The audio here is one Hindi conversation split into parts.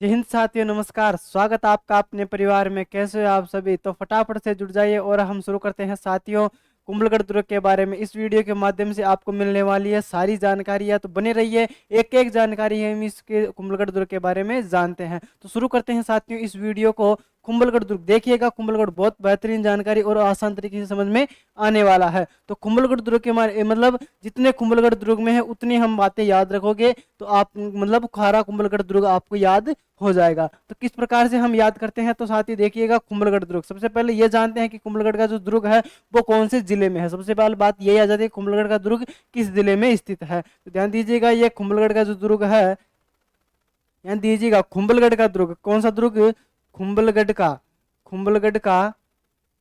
जय हिंद साथियों, नमस्कार। स्वागत आपका अपने परिवार में। कैसे हो आप सभी? तो फटाफट से जुड़ जाइए और हम शुरू करते हैं साथियों कुंभलगढ़ दुर्ग के बारे में। इस वीडियो के माध्यम से आपको मिलने वाली है सारी जानकारियां, तो बने रहिए। एक एक जानकारी हम इसके कुंभलगढ़ दुर्ग के बारे में जानते हैं। तो शुरू करते हैं साथियों इस वीडियो को। कुंभलगढ़ दुर्ग देखिएगा, कुंभलगढ़ बहुत बेहतरीन जानकारी और आसान तरीके से समझ में आने वाला है। तो कुंभलगढ़ दुर्ग के मतलब जितने कुंभलगढ़ दुर्ग में है उतनी हम बातें याद रखोगे तो आप मतलब खारा कुंभलगढ़ दुर्ग आपको याद हो जाएगा। तो किस प्रकार से हम याद करते हैं, तो साथ ही देखिएगा कुंभलगढ़ दुर्ग। सबसे पहले ये जानते हैं कि कुंभलगढ़ का जो दुर्ग है वो कौन से जिले में है। सबसे पहले बात यही आ जाती है कुंभलगढ़ का दुर्ग किस जिले में स्थित है। तो ध्यान दीजिएगा, ये कुंभलगढ़ का जो दुर्ग है, ध्यान दीजिएगा, कुंभलगढ़ का दुर्ग कौन सा दुर्ग, कुंभलगढ़ का कुंभलगढ़ का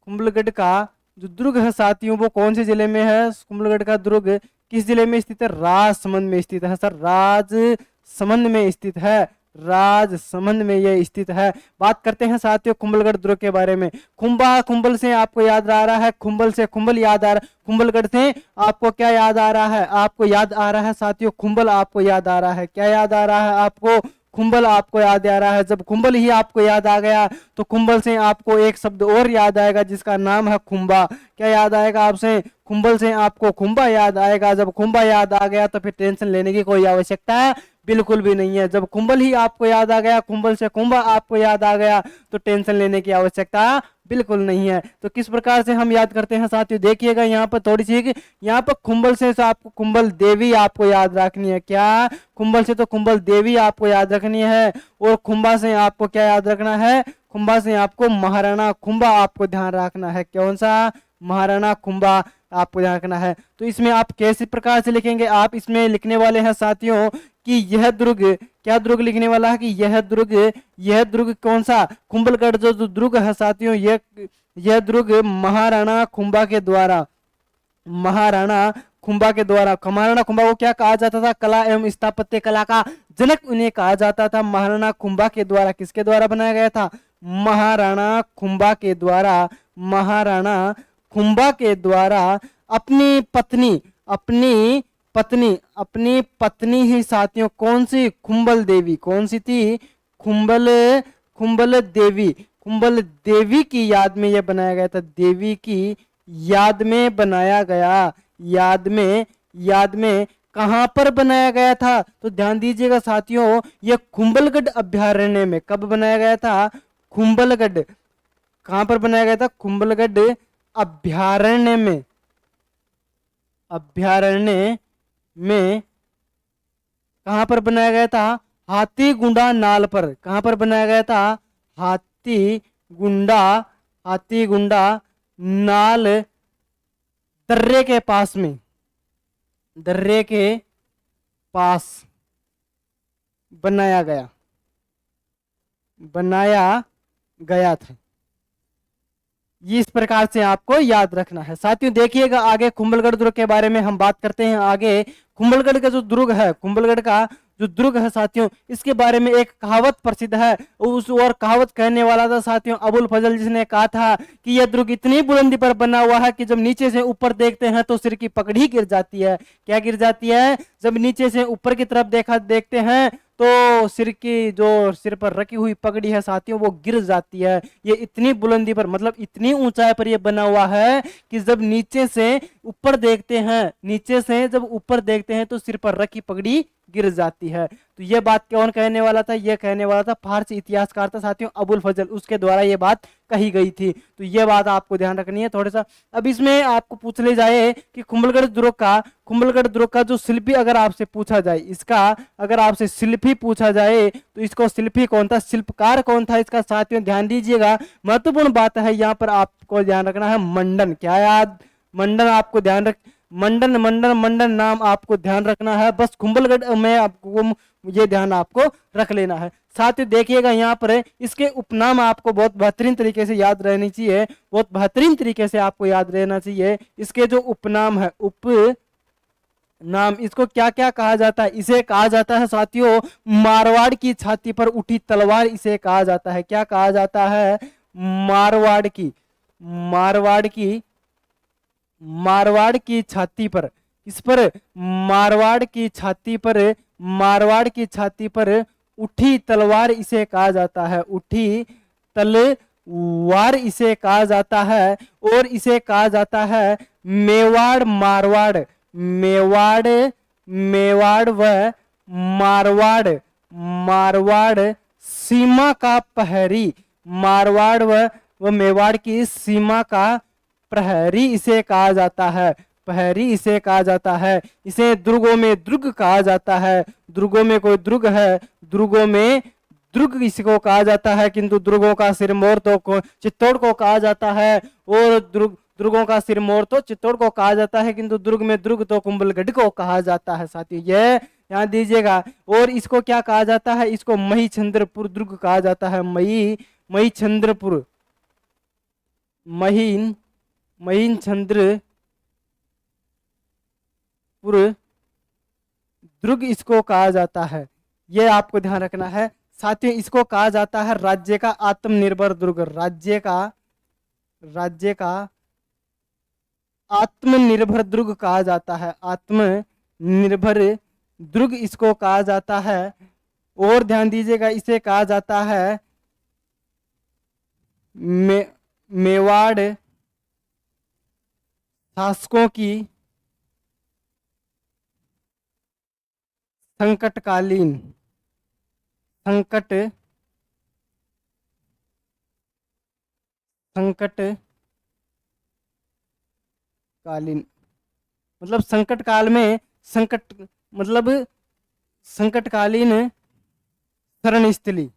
कुंभलगढ़ का जो दुर्ग है साथियों वो कौन से जिले में है। कुंभलगढ़ का दुर्ग किस जिले में स्थित है? राजसमंद में स्थित है सर, राजसमंद में स्थित है, राजसमंद में यह स्थित है। बात करते हैं साथियों कुंभलगढ़ दुर्ग के बारे में। कुंभल से आपको याद आ रहा है, कुंभल से कुंभल याद आ रहा है। कुंभलगढ़ से आपको क्या याद आ रहा है? आपको याद आ रहा है साथियों कुंभल आपको याद आ रहा है। क्या याद आ रहा है आपको? कुंभल आपको याद आ रहा है। जब कुंभल ही आपको याद आ गया तो कुंभल से आपको एक शब्द और याद आएगा जिसका नाम है खुंबा। क्या याद आएगा आपसे? कुंभल से आपको खुंबा याद आएगा। जब खुंबा याद आ गया तो फिर टेंशन लेने की कोई आवश्यकता बिल्कुल भी नहीं है। जब कुंभल ही आपको याद आ गया, कुंभल से कुंभा आपको याद आ गया तो टेंशन लेने की आवश्यकता बिल्कुल नहीं है। तो किस प्रकार से हम याद करते हैं साथियों, देखिएगा यहाँ पर थोड़ी सी, यहाँ पर कुंभल से तो आपको कुंभल देवी आपको याद रखनी है। क्या? कुंभल से तो कुंभल देवी आपको याद रखनी है। और खुंबा से आपको क्या याद रखना है? खुंबा से आपको महाराणा खुंबा आपको ध्यान रखना है। कौन सा? महाराणा खुंबा आपको ध्यान रखना है। तो इसमें आप कैसे प्रकार से लिखेंगे? आप इसमें लिखने वाले हैं साथियों कि यह दुर्ग, क्या दुर्ग लिखने वाला है कि यह दुर्ग कौन सा? कुंभलगढ़ जो दुर्ग है साथियों, यह दुर्ग महाराणा खुंबा के द्वारा, महाराणा खुंबा के द्वारा, महाराणा खुंबा को क्या कहा जाता था? कला एवं स्थापत्य कला का जनक उन्हें कहा जाता था। महाराणा खुंबा के द्वारा, किसके द्वारा बनाया गया था? महाराणा खुंबा के द्वारा, महाराणा खुंबा के द्वारा अपनी पत्नी, अपनी पत्नी ही साथियों कौन सी? खुंबल देवी। कौन सी थी? खुंबल खुंबल देवी, खुंबल देवी की याद में यह बनाया गया था। देवी की याद में बनाया गया। याद में कहां पर बनाया गया था? तो ध्यान दीजिएगा साथियों, यह कुंभलगढ़ अभ्यारण्य में। कब बनाया गया था? कुंभलगढ़, कहां पर बनाया गया था? कुंभलगढ़ अभ्यारण्य में, अभ्यारण्य में कहां पर बनाया गया था? हाथीगुंडा नाल पर। कहां पर बनाया गया था? हाथीगुंडा, हाथीगुंडा नाल दर्रे के पास में, दर्रे के पास बनाया गया, बनाया गया था। इस प्रकार से आपको याद रखना है साथियों। देखिएगा आगे कुंभलगढ़ दुर्ग के बारे में हम बात करते हैं। आगे कुंभलगढ़ का जो दुर्ग है, कुंभलगढ़ का जो दुर्ग है साथियों, इसके बारे में एक कहावत प्रसिद्ध है। उस और कहावत कहने वाला था साथियों अबुल फजल, जिसने कहा था कि यह दुर्ग इतनी बुलंदी पर बना हुआ है कि जब नीचे से ऊपर देखते हैं तो सिर की पगड़ी गिर जाती है। क्या गिर जाती है? जब नीचे से ऊपर की तरफ देखते हैं तो सिर की, जो सिर पर रखी हुई पगड़ी है साथियों, वो गिर जाती है। ये इतनी बुलंदी पर, मतलब इतनी ऊंचाई पर ये बना हुआ है कि जब नीचे से ऊपर देखते हैं, नीचे से जब ऊपर देखते हैं तो सिर पर रखी पगड़ी गिर जाती है। तो ये बात कौन कहने वाला था? ये कहने वाला था फारसी इतिहासकार था साथियों अबुल फजल, उसके द्वारा ये बात कही गई थी। तो ये बात आपको ध्यान रखनी है थोड़ा सा। अब इसमें आपको पूछ ले जाए कि कुंभलगढ़ दुर्ग का जो शिल्पी अगर आपसे पूछा जाए, इसका अगर आपसे शिल्पी पूछा जाए तो इसको शिल्पी कौन था, शिल्पकार कौन था इसका? साथियों ध्यान दीजिएगा, महत्वपूर्ण बात है यहाँ पर आपको ध्यान रखना है मंडन। क्या याद? मंडन आपको ध्यान रख, मंडन नाम आपको ध्यान रखना है। बस कुंभलगढ़ में आपको ये ध्यान आपको रख लेना है। साथ ही देखिएगा यहाँ पर इसके उपनाम आपको बहुत बेहतरीन तरीके से याद रहनी चाहिए, बहुत बेहतरीन तरीके से आपको याद रहना चाहिए। इसके जो उपनाम है, नाम, इसको क्या क्या कहा जाता है? इसे कहा जाता है साथियों मारवाड़ की छाती पर उठी तलवार, इसे कहा जाता है। क्या कहा जाता है? मारवाड़ की, मारवाड़ की, मारवाड़ की छाती पर, इस पर मारवाड़ की छाती पर, मारवाड़ की छाती पर उठी तलवार इसे कहा जाता है, उठी तलवार इसे कहा जाता है। और इसे कहा जाता है मेवाड़ मारवाड़, मेवाड़ मेवाड़ व मारवाड़, मारवाड़ सीमा का प्रहरी, मारवाड़ व मेवाड़ की सीमा का प्रहरी इसे कहा जाता है, प्रहरी इसे कहा जाता है। इसे दुर्गों में दुर्ग कहा जाता है, दुर्गों में कोई दुर्ग है, दुर्गों में दुर्ग इसको कहा जाता है, किंतु दुर्गों का सिरमौर तो चित्तौड़ को कहा जाता है। और दुर्गों का सिरमौर तो चित्तौड़ को कहा जाता है, किंतु दुर्ग में दुर्ग तो कुंभलगढ़ को कहा जाता है साथियों, यह यहाँ दीजिएगा। और इसको क्या कहा जाता है, इसको महीचंद्रपुर दुर्ग कहा जाता है, महीचंद्रपुर, महीचंद्रपुर दुर्ग इसको कहा जाता है, यह आपको ध्यान रखना है साथियों। इसको कहा जाता है राज्य का आत्मनिर्भर दुर्ग, राज्य का आत्मनिर्भर दुर्ग कहा जाता है, आत्मनिर्भर दुर्ग इसको कहा जाता है। और ध्यान दीजिएगा, इसे कहा जाता है मेवाड़ शासकों की संकटकालीन मतलब संकट काल में, मतलब संकटकालीन शरण स्थली,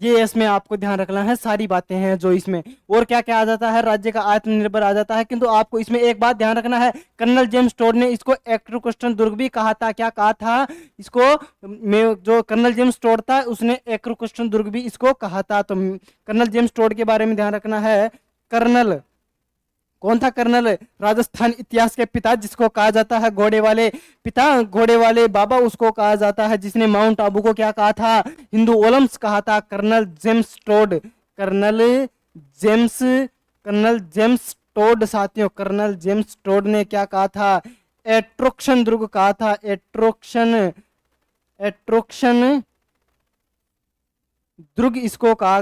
ये इसमें आपको ध्यान रखना है, सारी बातें हैं जो इसमें। और क्या क्या आ जाता है, राज्य का आत्मनिर्भर आ जाता है। किंतु आपको इसमें एक बात ध्यान रखना है, कर्नल जेम्स टोड ने इसको एक्रोक्वेस्टन दुर्ग भी कहा था। क्या कहा था इसको, जो कर्नल जेम्स टोड था उसने एक्रोक्वेस्टन दुर्ग भी इसको कहा था। तो कर्नल जेम्स टोड के बारे में ध्यान रखना है। कर्नल कौन था, कर्नल राजस्थान इतिहास के पिता जिसको कहा जाता है घोड़े वाले पिता, घोड़े वाले बाबा उसको कहा जाता है, जिसने माउंट आबू को क्या कहा था, हिंदू ओलम्स कहा था, colonel James Tod, colonel James Tod साथियों, कर्नल जेम्स टोड ने क्या कहा था, एट्रोक्शन दुर्ग कहा था, एट्रोक्शन दुर्ग इसको कहा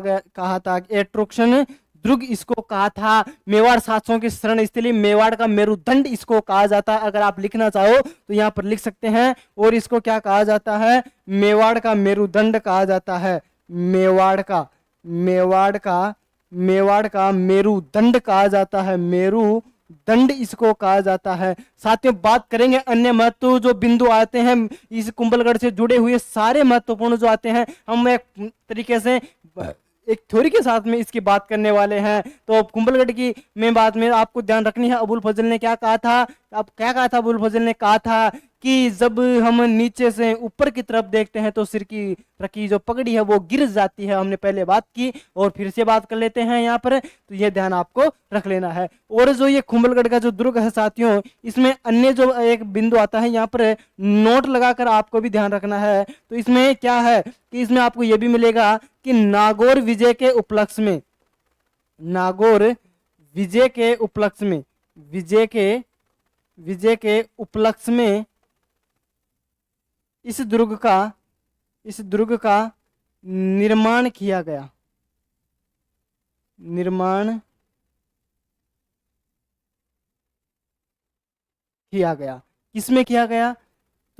था, एट्रोक्शन दुर्ग इसको कहा था। मेवाड़ शासकों की शरण स्थली, मेवाड़ का मेरुदंड इसको कहा जाता है। अगर आप लिखना चाहो तो यहाँ पर लिख सकते हैं। और इसको क्या कहा जाता है, मेवाड़ का मेरुदंड कहा जाता है, मेवाड़ का मेरुदंड कहा जाता है, मेरुदंड इसको कहा जाता है। साथियों बात करेंगे अन्य महत्व जो बिंदु आते हैं इस कुंभलगढ़ से जुड़े हुए, सारे महत्वपूर्ण जो आते हैं हम एक तरीके से एक थ्योरी के साथ में इसकी बात करने वाले हैं। तो कुंभलगढ़ की में बात में आपको ध्यान रखनी है। अबुल फजल ने क्या कहा था, अब क्या कहा था, अबुल फजल ने कहा था कि जब हम नीचे से ऊपर की तरफ देखते हैं तो सिर की रखी जो पगड़ी है वो गिर जाती है, हमने पहले बात की और फिर से बात कर लेते हैं यहाँ पर, तो ये ध्यान आपको रख लेना है। और जो ये कुंभलगढ़ का जो दुर्ग है साथियों, इसमें अन्य जो एक बिंदु आता है यहाँ पर नोट लगाकर आपको भी ध्यान रखना है। तो इसमें क्या है कि इसमें आपको ये भी मिलेगा कि नागौर विजय के उपलक्ष्य में, नागौर विजय के उपलक्ष्य में, विजय के उपलक्ष्य में इस दुर्ग का निर्माण किया गया, किसमें किया गया,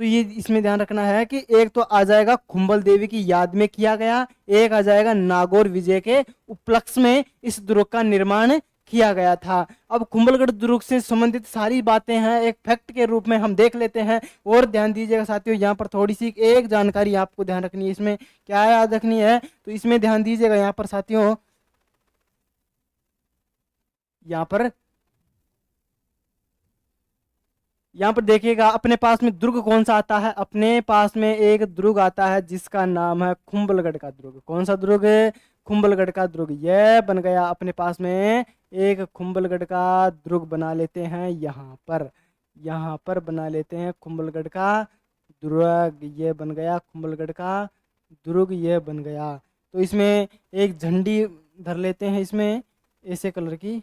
तो ये इसमें ध्यान रखना है कि एक तो आ जाएगा खुंबल देवी की याद में किया गया, एक आ जाएगा नागौर विजय के उपलक्ष्य में इस दुर्ग का निर्माण किया गया था। अब कुंभलगढ़ दुर्ग से संबंधित सारी बातें हैं एक फैक्ट के रूप में हम देख लेते हैं। और ध्यान दीजिएगा साथियों, यहाँ पर थोड़ी सी एक जानकारी आपको ध्यान रखनी है, इसमें क्या याद रखनी है, तो इसमें ध्यान दीजिएगा यहाँ पर साथियों, यहाँ पर देखिएगा अपने पास में दुर्ग कौन सा आता है, अपने पास में एक दुर्ग आता है जिसका नाम है कुंभलगढ़ का दुर्ग। कौन सा दुर्ग, कुंभलगढ़ का दुर्ग। यह बन गया अपने पास में एक कुंभलगढ़ का दुर्ग बना लेते हैं, यहाँ पर बना लेते हैं कुंभलगढ़ का दुर्ग। ये बन गया कुंभलगढ़ का दुर्ग, ये बन गया। तो इसमें एक झंडी धर लेते हैं इसमें ऐसे कलर की,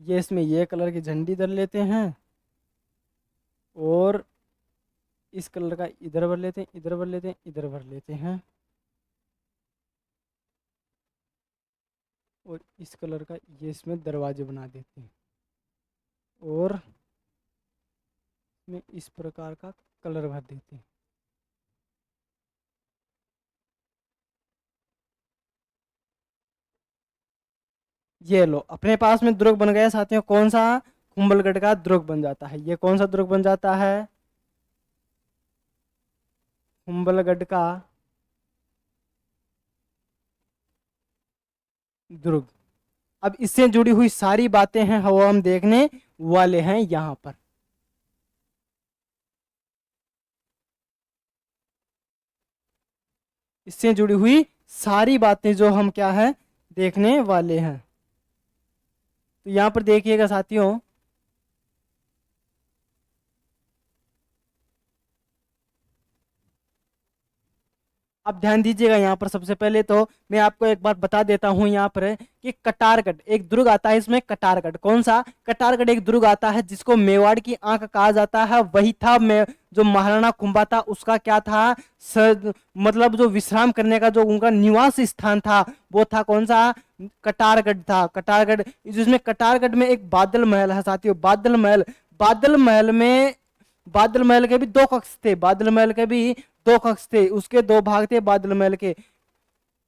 ये इसमें ये कलर की झंडी धर लेते हैं और इस कलर का इधर भर लेते हैं, इधर भर लेते हैं, इधर भर लेते हैं और इस कलर का ये इसमें दरवाजे बना देते हैं और इसमें इस प्रकार का कलर भर देते हैं। ये लो, अपने पास में दुर्ग बन गया साथियों। कौन सा? कुंभलगढ़ का दुर्ग बन जाता है। ये कौन सा दुर्ग बन जाता है? कुंभलगढ़ का दुर्ग। अब इससे जुड़ी हुई सारी बातें हैं वो हम देखने वाले हैं यहाँ पर। इससे जुड़ी हुई सारी बातें जो हम क्या है देखने वाले हैं। तो यहाँ पर देखिएगा साथियों, अब ध्यान दीजिएगा यहाँ पर। सबसे पहले तो मैं आपको एक बात बता देता हूँ यहाँ पर कि कटारगढ़ एक दुर्ग आता है। इसमें कटारगढ़ कौन सा? कटारगढ़ एक दुर्ग आता है जिसको मेवाड़ की आंख कहा जाता है। वही था मैं जो महाराणा कुंभा था उसका क्या था, मतलब जो विश्राम करने का जो उनका निवास स्थान था वो था कौन सा? कटारगढ़ था। कटारगढ़, जिसमें कटारगढ़ में एक बादल महल है साथियों। बादल महल, बादल महल में, बादल महल के भी दो कक्ष थे। बादल महल के भी दो कक्ष थे, उसके दो भाग थे बादल महल के,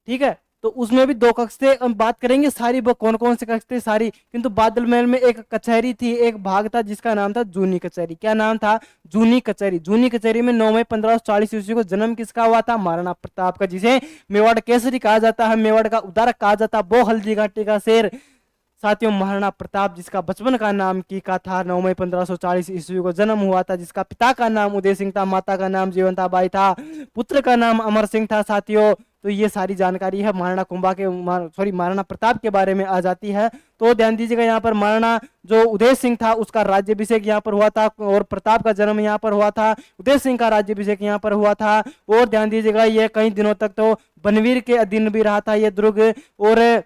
ठीक है। तो उसमें भी दो कक्ष थे। हम बात करेंगे सारी वो कौन कौन से कक्ष थे सारी। किंतु बादल महल में एक कचहरी थी, एक भाग था जिसका नाम था जूनी कचहरी। क्या नाम था? जूनी कचहरी। जूनी कचहरी में 9 मई 1540 ईस्वी को जन्म किसका हुआ था? महाराणा प्रताप का, जिसे मेवाड़ केसरी कहा जाता है, मेवाड़ का उदारक कहा जाता है, वो हल्दी घाटी का शेर साथियों महाराणा प्रताप, जिसका बचपन का नाम कीका था। 9 मई 1540 ईस्वी को जन्म हुआ था, जिसका पिता का नाम उदय सिंह था, माता का नाम जीवंताबाई था, पुत्र का नाम अमर सिंह था साथियों। तो ये सारी जानकारी है महाराणा कुंभा के, महाराणा प्रताप के बारे में आ जाती है। तो ध्यान दीजिएगा यहाँ पर महाराणा जो उदय सिंह था उसका राज्यभिषेक यहाँ पर हुआ था और प्रताप का जन्म यहाँ पर हुआ था। उदय सिंह का राज्यभिषेक यहाँ पर हुआ था। और ध्यान दीजिएगा ये कई दिनों तक तो बनवीर के अधीन भी रहा था ये दुर्ग। और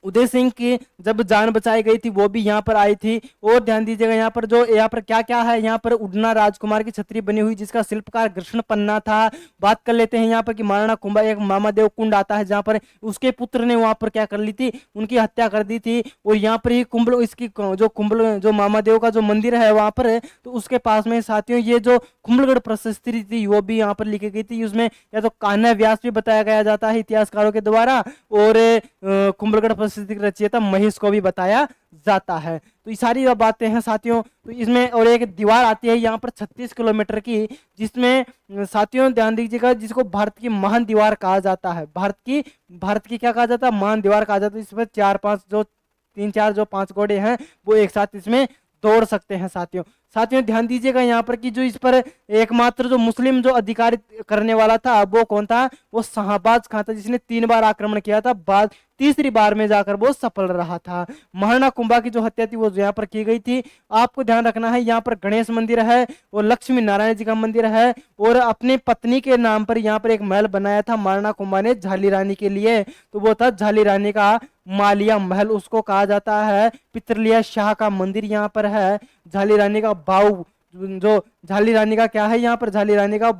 उदय सिंह की जब जान बचाई गई थी वो भी यहाँ पर आई थी। और ध्यान दीजिएगा यहाँ पर जो यहाँ पर क्या क्या है, यहाँ पर उड़ना राजकुमार की छतरी बनी हुई जिसका शिल्पकार कृष्ण पन्ना था। बात कर लेते हैं यहाँ पर कि महाराणा कुंभा एक मामादेव कुंड आता है जहाँ पर उसके पुत्र ने वहां पर क्या कर ली थी, उनकी हत्या कर दी थी। और यहाँ पर ही कुंभ, इसकी जो कुंभ जो मामादेव का जो मंदिर है वहां पर, तो उसके पास में साथियों ये जो कुंभलगढ़ प्रशस्ति थी वो भी यहाँ पर लिखी गई थी। उसमें या तो कान्हा व्यास भी बताया गया जाता है इतिहासकारों के द्वारा और कुंभलगढ़ प्रसिद्ध रचयिता महेश को भी बताया जाता है। तो ये सारी बातें हैं साथियों। तो इसमें और एक दीवार आती है यहाँ पर 36 किलोमीटर की, जिसमें साथियों ध्यान दीजिएगा जिसको भारत की महान दीवार कहा जाता है। भारत की क्या कहा जाता है? महान दीवार कहा जाता है। इसमें 4-5 जो 3-4 जो 5 घोड़े हैं वो एक साथ इसमें दौड़ सकते हैं साथियों। साथियों ध्यान दीजिएगा यहाँ पर कि जो इस पर एकमात्र जो मुस्लिम जो अधिकारी करने वाला था वो कौन था? वो शाहबाज खान था, जिसने 3 बार आक्रमण किया था। बाद तीसरी बार में जाकर वो सफल रहा था। महाराणा कुंभा की जो हत्या थी वो यहाँ पर की गई थी। आपको ध्यान रखना है यहाँ पर गणेश मंदिर है और लक्ष्मी नारायण जी का मंदिर है। और अपने पत्नी के नाम पर यहाँ पर एक महल बनाया था महाराणा कुंभा ने झाली रानी के लिए, तो वो था झाली रानी का मालिया महल उसको कहा जाता है। पितरलिया शाह का मंदिर यहाँ पर है। झाली रानी का बाऊ, जो झाली रानी का क्या है यहाँ पर, झाली रानी का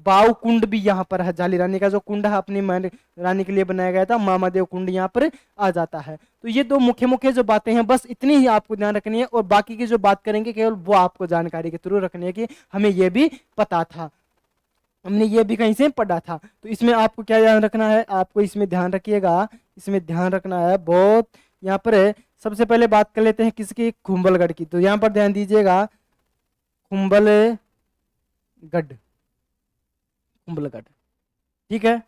बाऊ कुंड भी यहाँ पर है। झाली रानी का जो कुंड है अपनी रानी के लिए बनाया गया था, मामादेव कुंड यहाँ पर आ जाता है। तो ये दो मुख्य मुख्य जो बातें हैं बस इतनी ही आपको ध्यान रखनी है और बाकी की जो बात करेंगे केवल वो आपको जानकारी के थ्रू रखनी है कि हमें ये भी पता था, हमने ये भी कहीं से पढ़ा था। तो इसमें आपको क्या ध्यान रखना है? आपको इसमें ध्यान रखिएगा, इसमें ध्यान रखना है बहुत। यहाँ पर सबसे पहले बात कर लेते हैं किसकी? कुंभलगढ़ की। तो यहाँ पर ध्यान दीजिएगा कुंभलगढ़, कुंभलगढ़, ठीक है।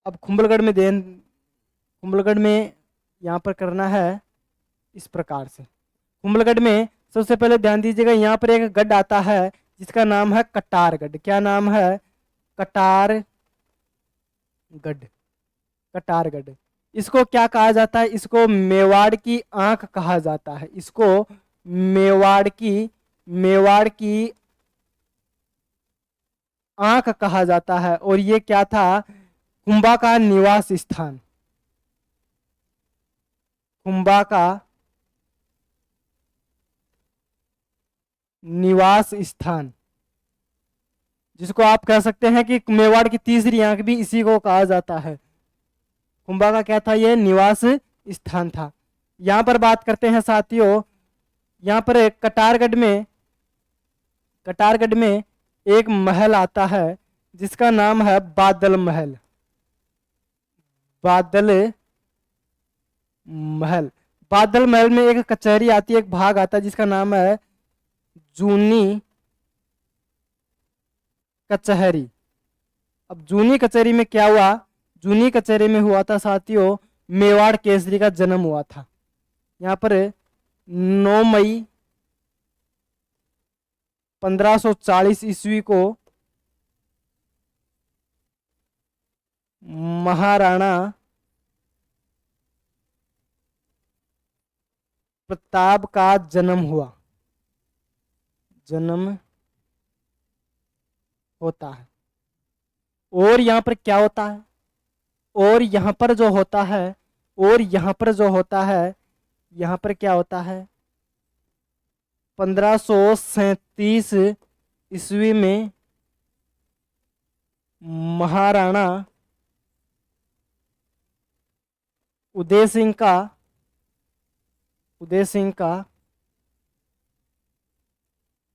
अब कुंभलगढ़ में कुंभलगढ़ में यहाँ पर करना है इस प्रकार से। कुंभलगढ़ में सबसे पहले ध्यान दीजिएगा यहाँ पर एक गढ़ आता है जिसका नाम है कटारगढ़। क्या नाम है? कटारगढ़, कटारगढ़। इसको क्या कहा जाता है? इसको मेवाड़ की आंख कहा जाता है। इसको मेवाड़ की आंख कहा जाता है। और ये क्या था? कुंभा का निवास स्थान, कुंभा का निवास स्थान, जिसको आप कह सकते हैं कि मेवाड़ की तीसरी आंख भी इसी को कहा जाता है। कुंभा का क्या था, ये निवास स्थान था। यहां पर बात करते हैं साथियों, यहां पर कटारगढ़ में एक महल आता है जिसका नाम है बादल महल। बादल महल, बादल महल में एक कचहरी आती है, एक भाग आता है जिसका नाम है जूनी कचहरी। अब जूनी कचहरी में क्या हुआ, जूनी कचहरी में हुआ था साथियों, मेवाड़ केसरी का जन्म हुआ था। यहाँ पर 9 मई 1540 ईस्वी को महाराणा प्रताप का जन्म होता है। और यहाँ पर क्या होता है, और यहाँ पर जो होता है, यहाँ पर क्या होता है, 1537 ईस्वी में महाराणा उदय सिंह का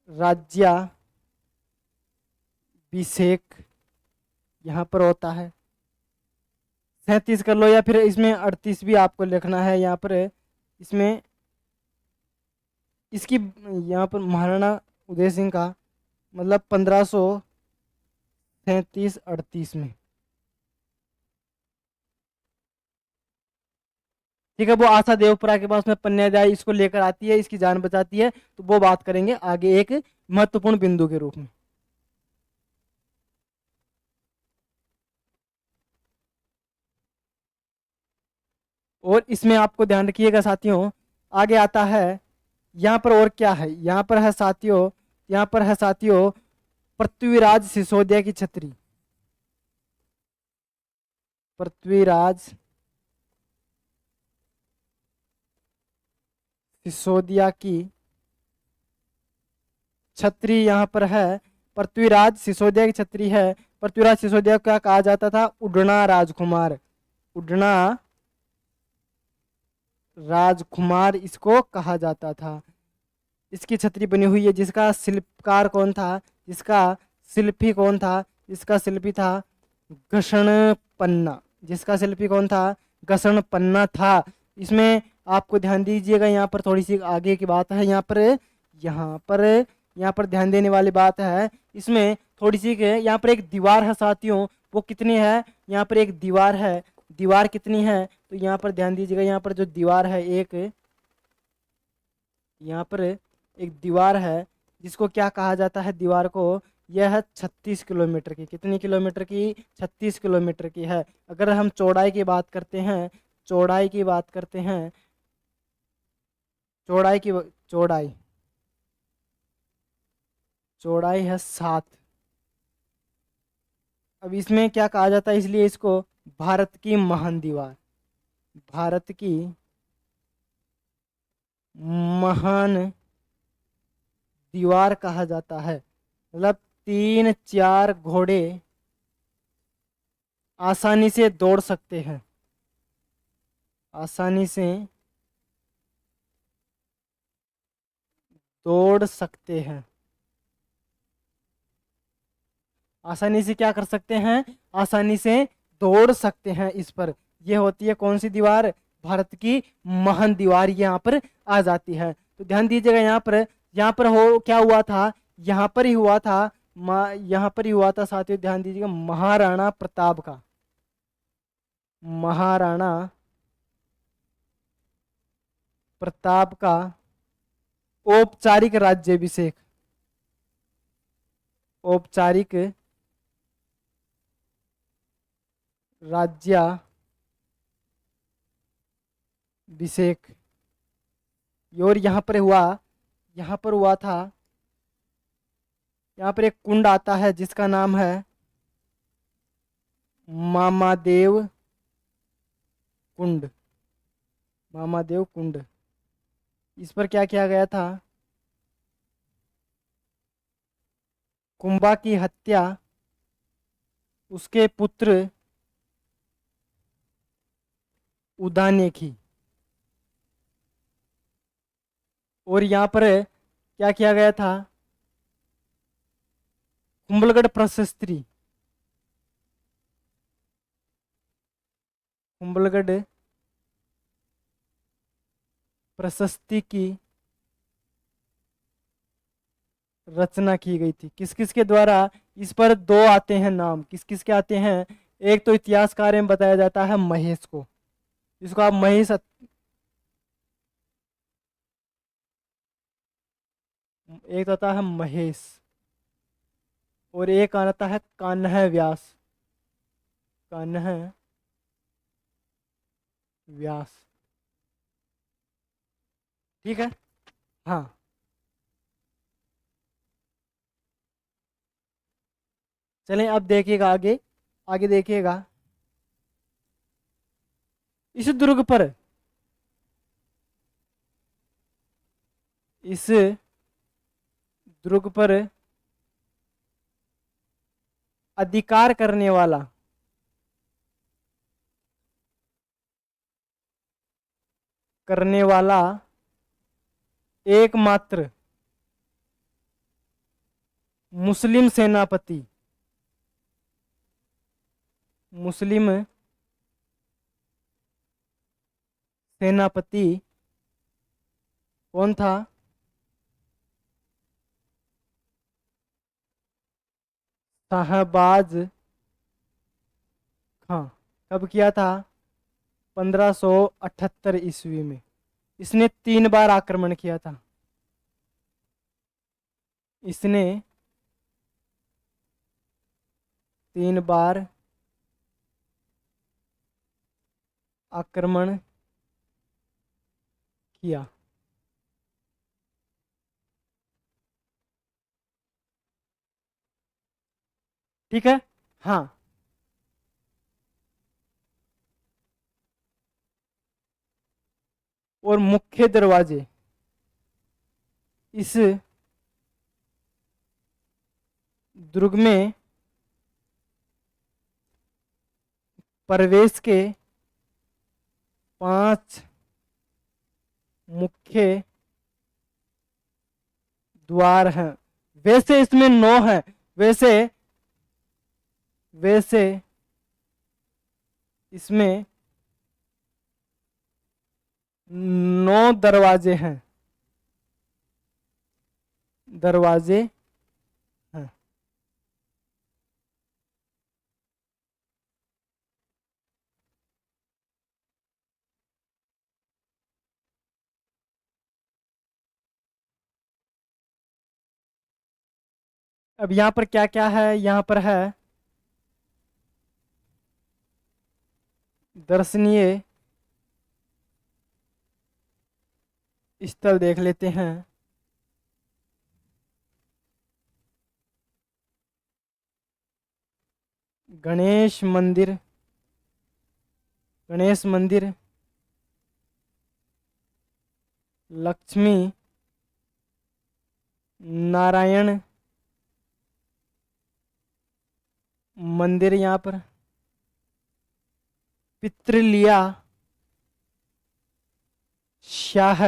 राज्याभिषेक यहाँ पर होता है। 37 कर लो, या फिर इसमें 38 भी आपको लिखना है। यहाँ पर इसमें इसकी यहाँ पर महाराणा उदय सिंह का मतलब 1537-38 में, ठीक है। वो आशा देवपुरा के पास में पन्यादाई इसको लेकर आती है, इसकी जान बचाती है, तो वो बात करेंगे आगे एक महत्वपूर्ण बिंदु के रूप में। और इसमें आपको ध्यान रखिएगा साथियों, आगे आता है यहाँ पर और क्या है, यहाँ पर है साथियों पृथ्वीराज सिसोदिया की छतरी। पृथ्वीराज सिसोदिया की छतरी यहाँ पर है। पृथ्वीराज सिसोदिया की छतरी है। पृथ्वीराज सिसोदिया को क्या कहा जाता था, उड़ना राजकुमार इसको कहा जाता था। इसकी छतरी बनी हुई है, जिसका शिल्पकार कौन था, जिसका शिल्पी कौन था, जिसका शिल्पी था घसण पन्ना। जिसका शिल्पी कौन था, घसण पन्ना था। इसमें आपको ध्यान दीजिएगा, यहाँ पर थोड़ी सी आगे की बात है, यहाँ पर ध्यान देने वाली बात है। इसमें थोड़ी सी यहाँ पर एक दीवार है साथियों, वो कितनी है, यहाँ पर एक दीवार है। दीवार कितनी है, तो यहाँ पर ध्यान दीजिएगा, यहाँ पर जो दीवार है यहाँ पर एक दीवार है, जिसको क्या कहा जाता है, दीवार को, यह है 36 किलोमीटर की। कितनी किलोमीटर की, 36 किलोमीटर की है। अगर हम चौड़ाई की बात करते हैं, चौड़ाई है 7। अब इसमें क्या कहा जाता है, इसलिए इसको भारत की महान दीवार, भारत की महान दीवार कहा जाता है। मतलब 3-4 घोड़े आसानी से दौड़ सकते हैं, आसानी से क्या कर सकते हैं, आसानी से दौड़ सकते हैं इस पर। यह होती है कौन सी दीवार, भारत की महान दीवार यहाँ पर आ जाती है। तो ध्यान दीजिएगा, यहाँ पर हो क्या हुआ था, यहाँ पर ही हुआ था साथियों, ध्यान दीजिएगा, महाराणा प्रताप का औपचारिक राज्याभिषेक, और यहाँ पर हुआ था, यहाँ पर एक कुंड आता है जिसका नाम है मामादेव कुंड। मामादेव कुंड, इस पर क्या किया गया था? कुंभा की हत्या उसके पुत्र उदा ने की। और यहाँ पर क्या किया गया था? कुंभलगढ़ प्रशस्ति, कुंभलगढ़ प्रशस्ति की रचना की गई थी। किस किस के द्वारा? इस पर दो आते हैं नाम, किस किस के आते हैं? एक तो इतिहासकार में बताया जाता है महेश को, इसको आप महेश, एक तो आता है महेश और एक आता है कान्ह व्यास, कान्ह व्यास। ठीक है। हाँ, चलें अब देखिएगा आगे, आगे देखिएगा। इस दुर्ग पर, इस दुर्ग पर अधिकार करने वाला एकमात्र मुस्लिम सेनापति, मुस्लिम सेनापति कौन था? शाहबाज खां। कब किया था? 1578 ईस्वी में। इसने 3 बार आक्रमण किया था, इसने 3 बार आक्रमण किया। ठीक है। हाँ, और मुख्य दरवाजे, इस दुर्ग में प्रवेश के 5 मुख्य द्वार हैं। वैसे इसमें 9 हैं, वैसे वैसे इसमें 9 दरवाजे हैं, दरवाजे हैं। अब यहाँ पर क्या क्या है? यहाँ पर है दर्शनीय स्थल, देख लेते हैं। गणेश मंदिर, गणेश मंदिर, लक्ष्मी नारायण मंदिर, यहाँ पर पितृलिया शाह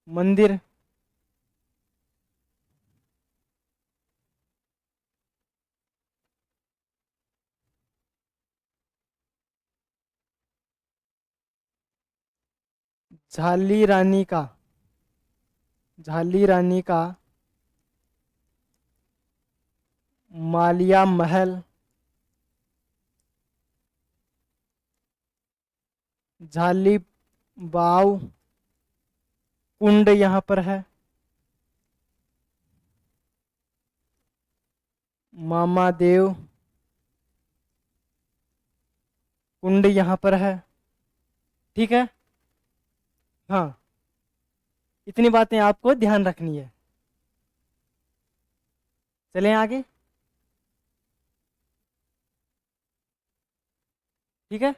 मंदिर, झाली रानी का, झाली रानी का मालिया महल, झाली बाव कुंड यहाँ पर है, मामादेव कुंड यहाँ पर है। ठीक है। हाँ, इतनी बातें आपको ध्यान रखनी है। चलें आगे। ठीक है।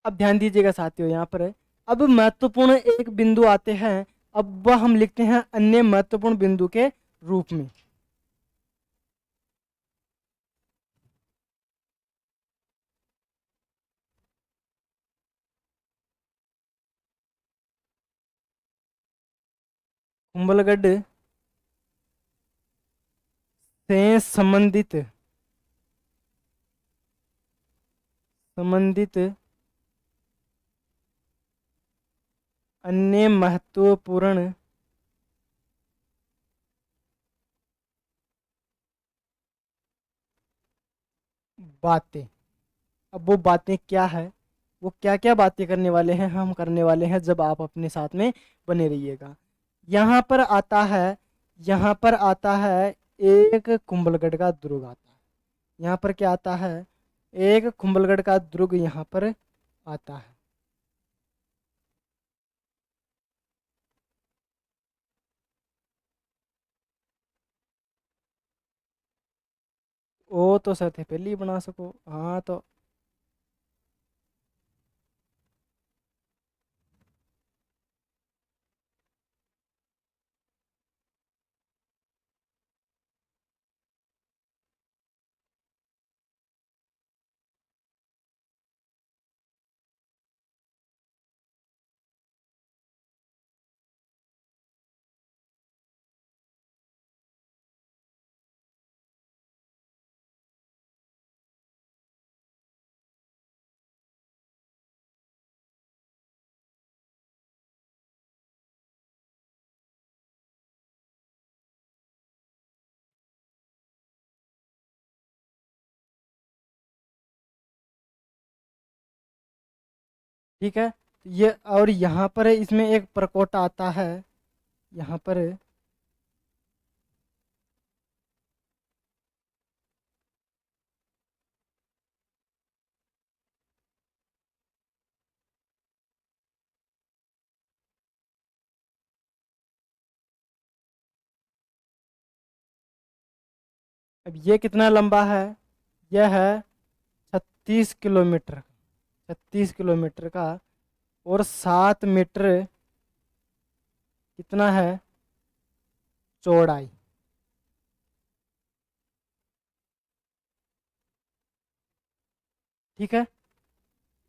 अब ध्यान दीजिएगा साथियों, यहाँ पर अब महत्वपूर्ण एक बिंदु आते हैं। अब वह हम लिखते हैं अन्य महत्वपूर्ण बिंदु के रूप में। कुंभलगढ़ से संबंधित अन्य महत्वपूर्ण बातें। अब वो बातें क्या है, वो क्या क्या बातें करने वाले हैं, हम करने वाले हैं जब आप अपने साथ में बने रहिएगा। यहाँ पर आता है, यहाँ पर आता है एक कुंभलगढ़ का दुर्ग आता है। यहाँ पर क्या आता है, एक कुंभलगढ़ का दुर्ग यहाँ पर आता है। ओ तो सर थे पहले ही बना सको, हाँ तो ठीक है। ये और यहाँ पर इसमें एक प्रकोट आता है, यहाँ पर अब ये कितना लंबा है, यह है 36 किलोमीटर, 36 किलोमीटर का। और 7 मीटर कितना है चौड़ाई। ठीक है,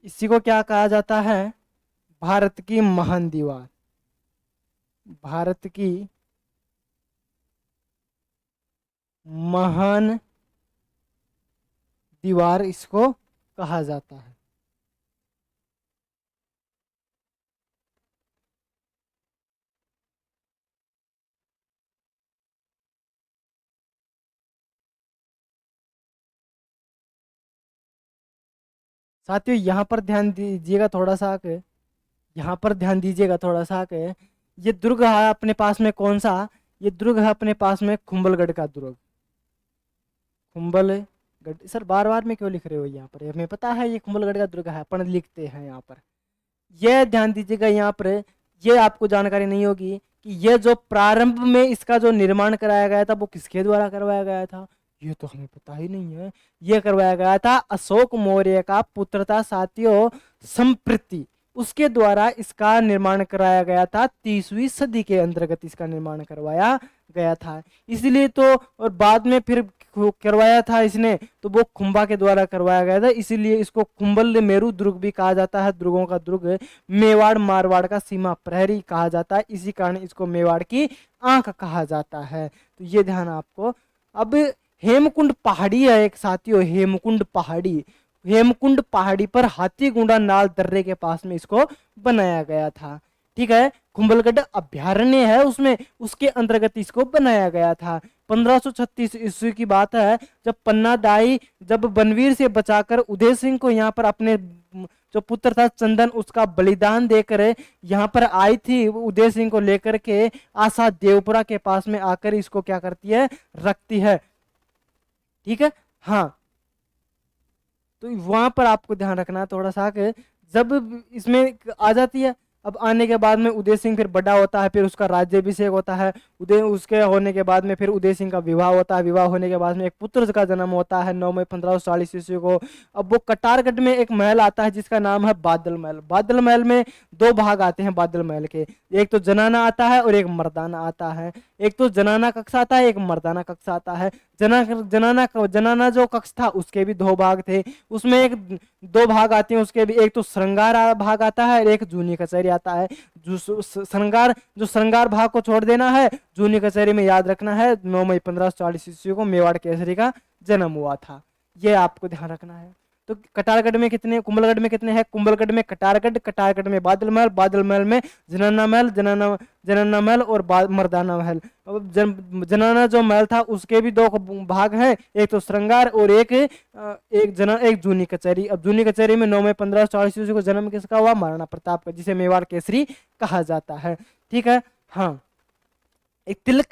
इसी को क्या कहा जाता है, भारत की महान दीवार। भारत की महान दीवार इसको कहा जाता है। साथियों यहाँ पर ध्यान दीजिएगा थोड़ा सा के, यहाँ पर ध्यान दीजिएगा थोड़ा सा के, ये दुर्ग है अपने पास में कौन सा, ये दुर्ग है अपने पास में कुंभलगढ़ का दुर्ग। कुंभलगढ़ सर बार बार में क्यों लिख रहे हो, यहाँ पर हमें पता है ये कुंभलगढ़ का दुर्ग है, अपन लिखते हैं यहाँ पर। यह ध्यान दीजिएगा यहाँ पर, ये आपको जानकारी नहीं होगी कि यह जो प्रारंभ में इसका जो निर्माण कराया गया था वो किसके द्वारा करवाया गया था, ये तो हमें पता ही नहीं है। यह करवाया गया था अशोक मौर्य का पुत्र था साथियों, संप्रति, उसके द्वारा इसका निर्माण कराया गया था। 30वीं सदी के अंतर्गत इसका निर्माण करवाया गया था, इसलिए तो। और बाद में फिर करवाया था इसने तो वो खुंबा के द्वारा करवाया गया था, इसीलिए इसको कुंभल मेरु दुर्ग भी कहा जाता है, दुर्गों का दुर्ग। मेवाड़ मारवाड़ का सीमा प्रहरी कहा जाता है, इसी कारण इसको मेवाड़ की आंख कहा जाता है। तो ये ध्यान आपको। अब हेमकुंड पहाड़ी है एक साथियों, हेमकुंड पहाड़ी। हेमकुंड पहाड़ी पर हाथीगुंडा नाल दर्रे के पास में इसको बनाया गया था। ठीक है, कुंभलगढ़ अभ्यारण्य है उसमें, उसके अंतर्गत इसको बनाया गया था। 1536 ईस्वी की बात है, जब पन्ना दाई जब बनवीर से बचाकर उदय सिंह को यहाँ पर अपने जो पुत्र था चंदन उसका बलिदान देकर यहाँ पर आई थी, उदय सिंह को लेकर के आशा देवपुरा के पास में आकर इसको क्या करती है, रखती है। ठीक है, हाँ। तो वहां पर आपको ध्यान रखना थोड़ा सा कि जब इसमें आ जाती है अब आने के बाद में उदय सिंह फिर बड़ा होता है, फिर उसका राज्याभिषेक होता है। उदय उसके होने के बाद में फिर उदय सिंह का विवाह होता है। विवाह होने के बाद में एक पुत्र का जन्म होता है 9 मई 1540 ईस्वी को। अब वो कटारगढ़ में एक महल आता है जिसका नाम है बादल महल। बादल महल में दो भाग आते हैं बादल महल के, एक तो जनाना आता है और एक मर्दाना आता है। एक तो जनाना कक्ष आता है, एक मर्दाना कक्ष आता है। जनाना जो कक्ष था उसके भी दो भाग थे, उसमें एक दो भाग आते हैं उसके भी, एक तो श्रृंगार भाग आता है और एक जूनी कचहरी आता है। जो श्रृंगार भाग को छोड़ देना है, जूनी कचहरी में याद रखना है 9 मई 1540 ईस्वी को मेवाड़ केसरी का जन्म हुआ था। ये आपको ध्यान रखना है। तो कटारगढ़ में कितने, कुंभलगढ़ में कितने हैं? कुंभलगढ़ में कटारगढ़, कटारगढ़ में बादल महल, बादल महल में जनाना महल, जनाना महल और मर्दाना महल। अब जनाना जो महल था उसके भी दो भाग हैं, एक तो श्रृंगार और एक जूनी कचहरी। अब जूनी कचहरी में 9 मई 1540 ईस्वी को जन्म किसका हुआ? महाराणा प्रताप का, जिसे मेवाड़ केसरी कहा जाता है। ठीक है, हाँ। एक तिलक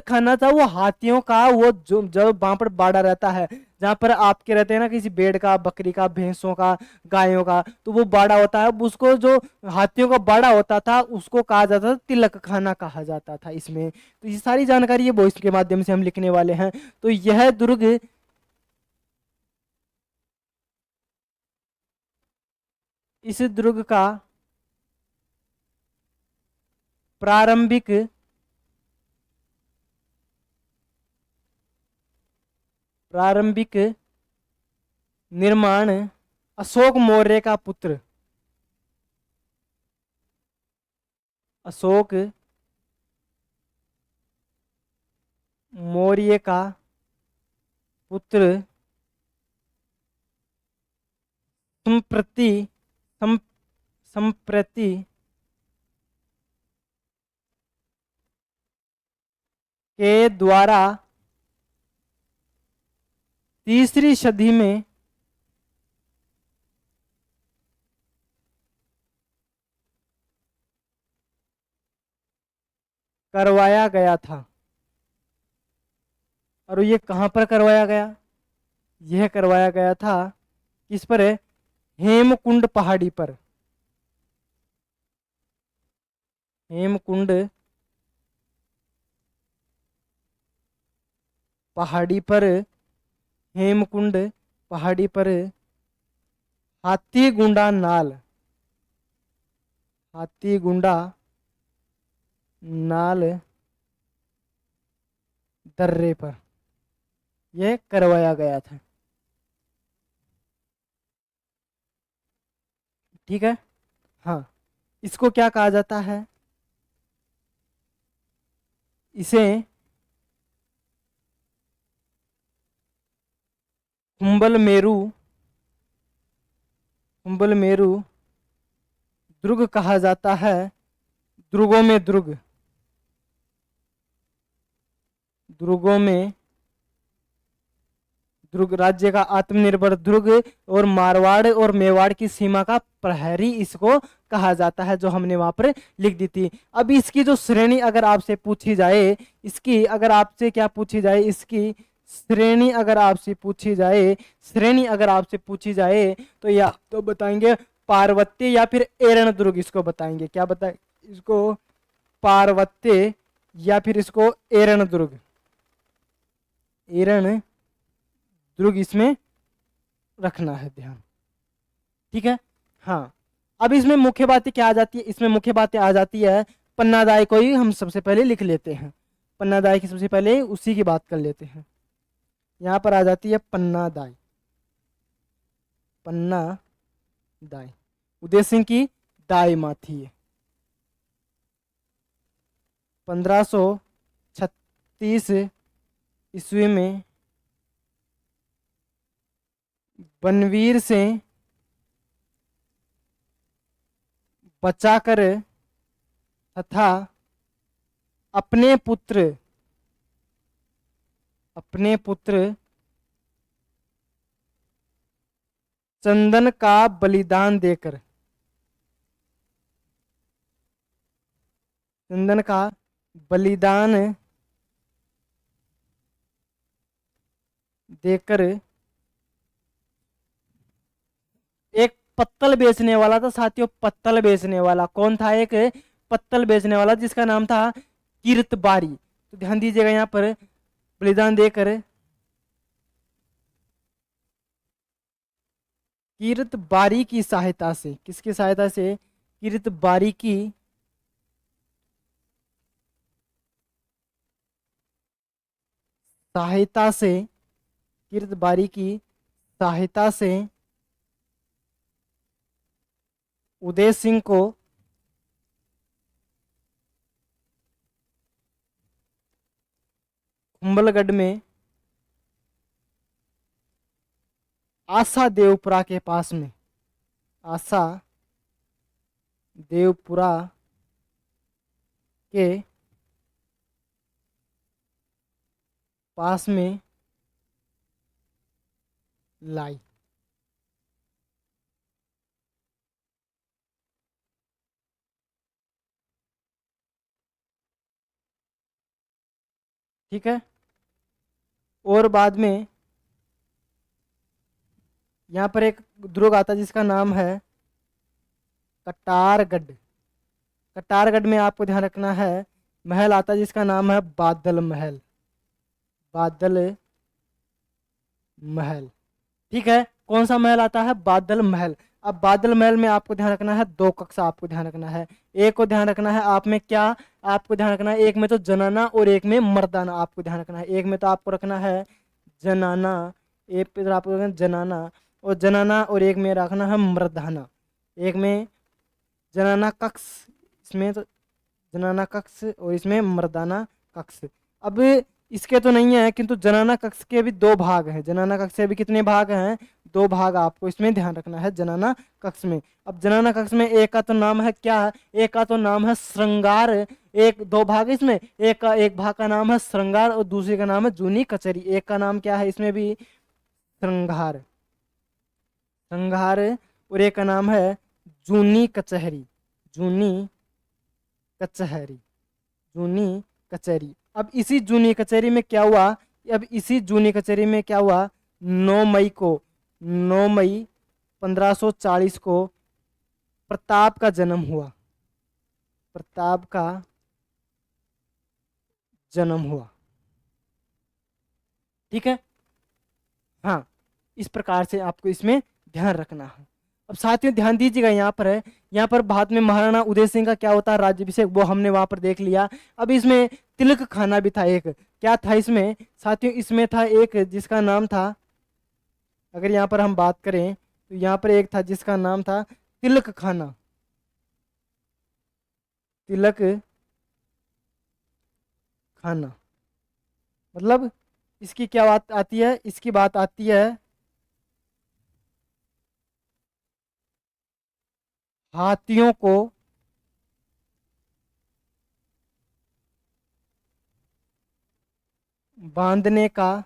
खाना था, वो हाथियों का, वो जो जब वहां पर बाड़ा रहता है, जहां पर आपके रहते हैं ना किसी भेड़ का, बकरी का, भैंसों का, गायों का, तो वो बाड़ा होता है। उसको जो हाथियों का बाड़ा होता था उसको कहा जाता था तिलक खाना कहा जाता था इसमें। तो ये सारी जानकारी ये वॉइस के माध्यम से हम लिखने वाले हैं। तो यह दुर्ग इस दुर्ग का प्रारंभिक निर्माण अशोक मौर्य का पुत्र, अशोक मौर्य का पुत्र संप्रति सम, संप्रति के द्वारा तीसरी सदी में करवाया गया था। और ये कहां पर करवाया गया? यह करवाया गया था किस पर? हेमकुंड पहाड़ी पर। हेमकुंड पहाड़ी पर, हेमकुंड पहाड़ी पर हाथीगुंडा नाल, हाथीगुंडा नाल दर्रे पर यह करवाया गया था। ठीक है, हाँ। इसको क्या कहा जाता है? इसे कुंभल मेरू दुर्ग कहा जाता है। दुर्गों में दुर्ग, दुर्गों में दुर्ग, राज्य का आत्मनिर्भर दुर्ग और मारवाड़ और मेवाड़ की सीमा का प्रहरी इसको कहा जाता है, जो हमने वहां पर लिख दी थी। अब इसकी जो श्रेणी अगर आपसे पूछी जाए, इसकी अगर आपसे क्या पूछी जाए, इसकी श्रेणी अगर आपसे पूछी जाए, श्रेणी अगर आपसे पूछी जाए तो या तो बताएंगे पार्वत्य या फिर एरण दुर्ग, इसको बताएंगे। क्या बताए इसको? पार्वत्य या फिर इसको एरण दुर्ग, एरण दुर्ग इसमें रखना है ध्यान। ठीक है, हाँ। अब इसमें मुख्य बातें क्या आ जाती है? इसमें मुख्य बातें आ जाती है पन्नादाय को ही हम सबसे पहले लिख लेते हैं। पन्नादाय की सबसे पहले उसी की बात कर लेते हैं। यहां पर आ जाती है पन्नादाय, पन्नादाय उदय सिंह की दाई माँ थी। 1536 ईस्वी में बनवीर से बचाकर तथा अपने पुत्र चंदन का बलिदान देकर, चंदन का बलिदान देकर एक पत्तल बेचने वाला था साथियों, पत्तल बेचने वाला। कौन था? एक पत्तल बेचने वाला जिसका नाम था कीर्तबारी। तो ध्यान दीजिएगा यहाँ पर बलिदान देकर कीर्तबारी की सहायता से, किसकी सहायता से? कीर्तबारी की सहायता से, कीर्तबारी की सहायता से उदय सिंह को कुंभलगढ़ में आशा देवपुरा के पास में, आशा देवपुरा के पास में लाई। ठीक है। और बाद में यहाँ पर एक दुर्ग आता है जिसका नाम है कटारगढ़। कटारगढ़ में आपको ध्यान रखना है महल आता है जिसका नाम है बादल महल, बादल महल। ठीक है। कौन सा महल आता है? बादल महल। अब बादल महल में आपको ध्यान रखना है दो कक्षा आपको ध्यान रखना है। एक को ध्यान रखना है आप में क्या? आपको ध्यान रखना है एक में तो जनाना और एक में मर्दाना आपको ध्यान रखना है। एक में तो आपको रखना है जनाना, एक पे तो आपको रखना है जनाना और जनाना, और एक में रखना है मर्दाना। एक में जनाना कक्ष, इसमें तो जनाना कक्ष और इसमें मर्दाना कक्ष। अब इसके तो नहीं है किंतु जनाना कक्ष के भी दो भाग हैं। जनाना कक्ष के भी कितने भाग हैं? दो भाग आपको इसमें ध्यान रखना है जनाना कक्ष में। अब जनाना कक्ष में एक का तो नाम है क्या? एक का तो नाम है श्रृंगार। एक दो भाग इसमें, एक का एक भाग का नाम है श्रृंगार और दूसरे का नाम है जूनी कचहरी। एक का नाम क्या है इसमें भी? श्रृंगार, श्रृंगार, और एक का नाम है जूनी कचहरी, जूनी कचहरी, जूनी कचहरी। अब इसी जूनी कचहरी में क्या हुआ? अब इसी जूनी कचहरी में क्या हुआ? 9 मई को, 9 मई 1540 को प्रताप का जन्म हुआ, प्रताप का जन्म हुआ। ठीक है। हाँ, इस प्रकार से आपको इसमें ध्यान रखना है। अब साथियों ध्यान दीजिएगा यहाँ पर है, यहाँ पर बाद में महाराणा उदय सिंह का क्या होता है? राज्याभिषेक, वो हमने वहां पर देख लिया। अब इसमें तिलक खाना भी था एक। क्या था इसमें साथियों? इसमें था एक जिसका नाम था, अगर यहाँ पर हम बात करें तो यहाँ पर एक था जिसका नाम था तिलक खाना, तिलक खाना। मतलब इसकी क्या बात आती है? इसकी बात आती है हाथियों को बांधने का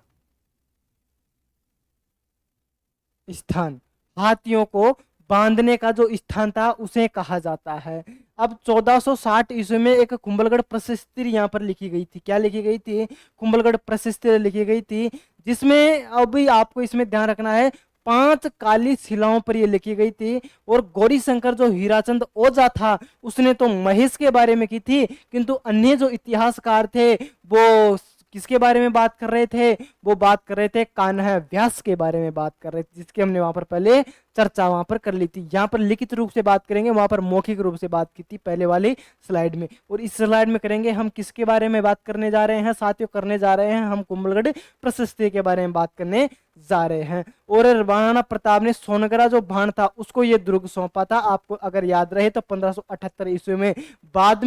स्थान, हाथियों को बांधने का जो स्थान था उसे कहा जाता है। अब 1460 ईस्वी में एक कुंभलगढ़ प्रशस्ति यहाँ पर लिखी गई थी। क्या लिखी गई थी? कुंभलगढ़ प्रशस्ति लिखी गई थी, जिसमें अभी आपको इसमें ध्यान रखना है 5 काली शिलाओं पर ये लिखी गई थी। और गौरी शंकर जो हीराचंद ओझा था उसने तो महेश के बारे में की थी, किंतु अन्य जो इतिहासकार थे वो किसके बारे में बात कर रहे थे? वो बात कर रहे थे कान्हा व्यास के बारे में बात कर रहे थे, जिसकी हमने वहां पर पहले चर्चा वहां पर कर ली थी। यहाँ पर लिखित रूप से बात करेंगे, वहां पर मौखिक रूप से बात की थी पहले वाली स्लाइड में। और इस स्लाइड में करेंगे हम किसके बारे में बात करने जा रहे हैं साथियों? करने जा रहे हैं हम कुंभलगढ़ प्रशस्ति के बारे में बात करने जा रहे हैं। और महाराणा प्रताप ने सोनगरा जो बाण था उसको ये दुर्ग सौंपा था, आपको अगर याद रहे तो 1578 ईस्वी में। बाद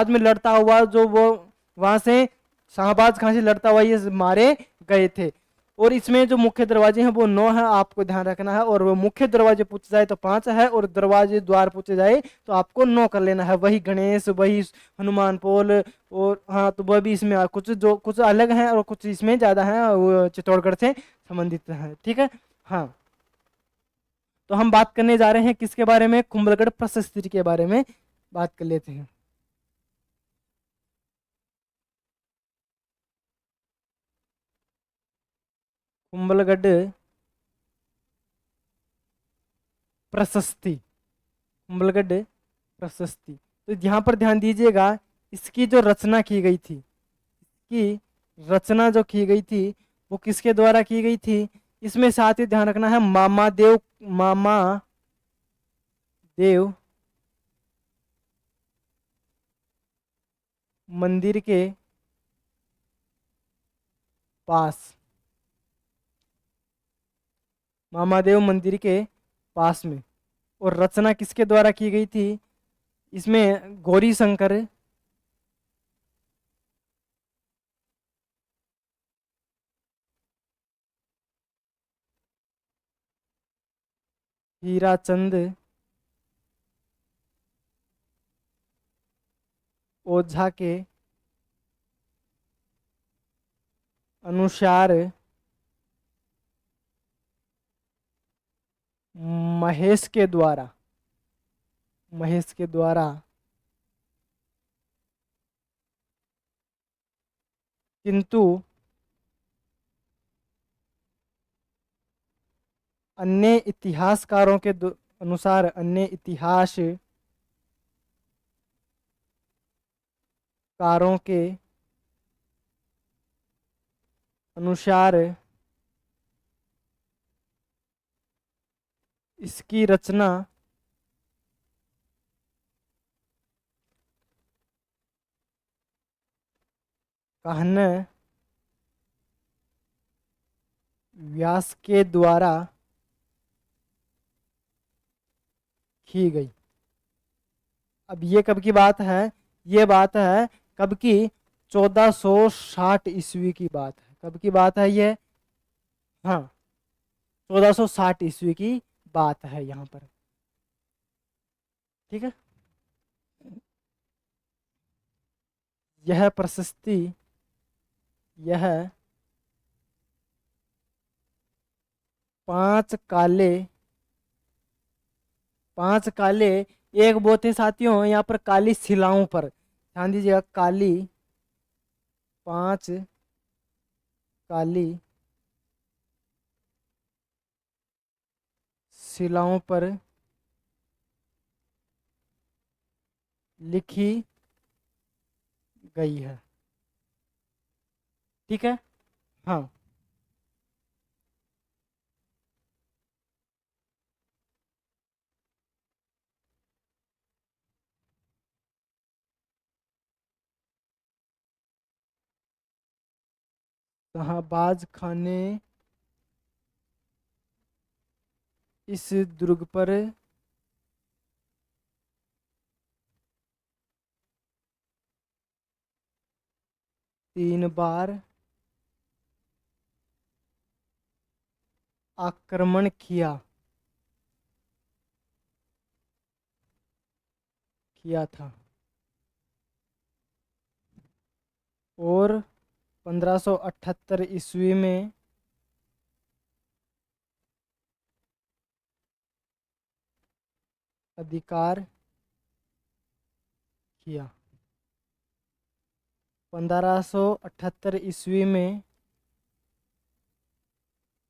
में लड़ता हुआ जो वो वहां से शाहबाज खां से लड़ता हुआ ये मारे गए थे। और इसमें जो मुख्य दरवाजे हैं वो 9 है, आपको ध्यान रखना है। और वो मुख्य दरवाजे पूछे जाए तो 5 है, और दरवाजे द्वार पूछे जाए तो आपको 9 कर लेना है। वही गणेश, वही हनुमान पोल, और हाँ तो वह भी इसमें कुछ जो कुछ अलग हैं और कुछ इसमें ज्यादा हैं, वो चित्तौड़गढ़ से संबंधित है। ठीक है। हाँ, तो हम बात करने जा रहे हैं किसके बारे में? कुंभलगढ़ प्रशस्ति के बारे में बात कर लेते हैं। कुंभलगढ़ प्रशस्ति, कुंभलगढ़ प्रशस्ति। तो यहाँ पर ध्यान दीजिएगा, इसकी जो रचना की गई थी, इसकी रचना जो की गई थी वो किसके द्वारा की गई थी? इसमें साथ ही ध्यान रखना है मामा देव मंदिर के पास, मामादेव मंदिर के पास में। और रचना किसके द्वारा की गई थी? इसमें गौरी शंकर हीराचंद ओझा के अनुसार महेश के द्वारा किंतु अन्य इतिहासकारों के अनुसार, अन्य इतिहासकारों के अनुसार इसकी रचना कहने व्यास के द्वारा की गई। अब ये कब की बात है? ये बात है कब की? 1460 ईस्वी की बात है। कब की बात है ये? हाँ, 1460 ईस्वी की बात है यहाँ पर। ठीक है, यह प्रशस्ति, यह 5 काले एक वो थे साथियों, यहाँ पर काली शिलाओं पर ध्यान दीजिएगा, 5 काली शिलाओं पर लिखी गई है। ठीक है, हाँ। शाहबाज खान ने इस दुर्ग पर तीन बार आक्रमण किया था और 1578 ईस्वी में अधिकार किया। 1578 ईस्वी में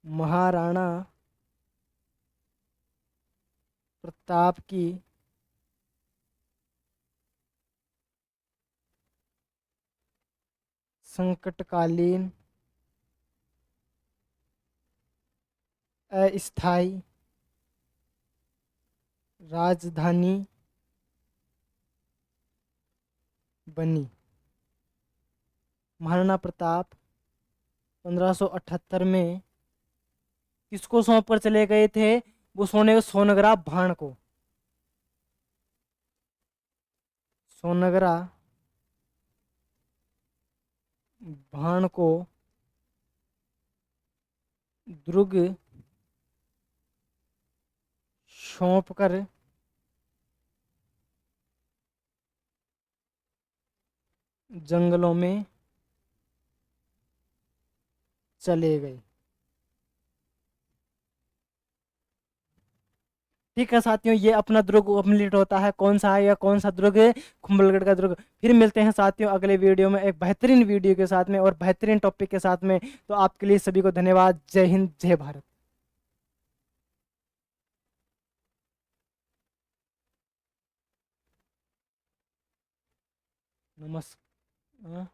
महाराणा प्रताप की संकटकालीन अस्थायी राजधानी बनी। महाराणा प्रताप 1578 में किसको सौंप कर चले गए थे? वो सोनगरा भाण को, सोनगरा भाण को दुर्ग सौंप कर जंगलों में चले गए। ठीक है साथियों, ये अपना दुर्ग कंप्लीट होता है। कौन सा है या कौन सा दुर्ग है? कुंभलगढ़ का दुर्ग। फिर मिलते हैं साथियों अगले वीडियो में एक बेहतरीन वीडियो के साथ में और बेहतरीन टॉपिक के साथ में। तो आपके लिए सभी को धन्यवाद। जय हिंद, जय भारत। नमस्कार।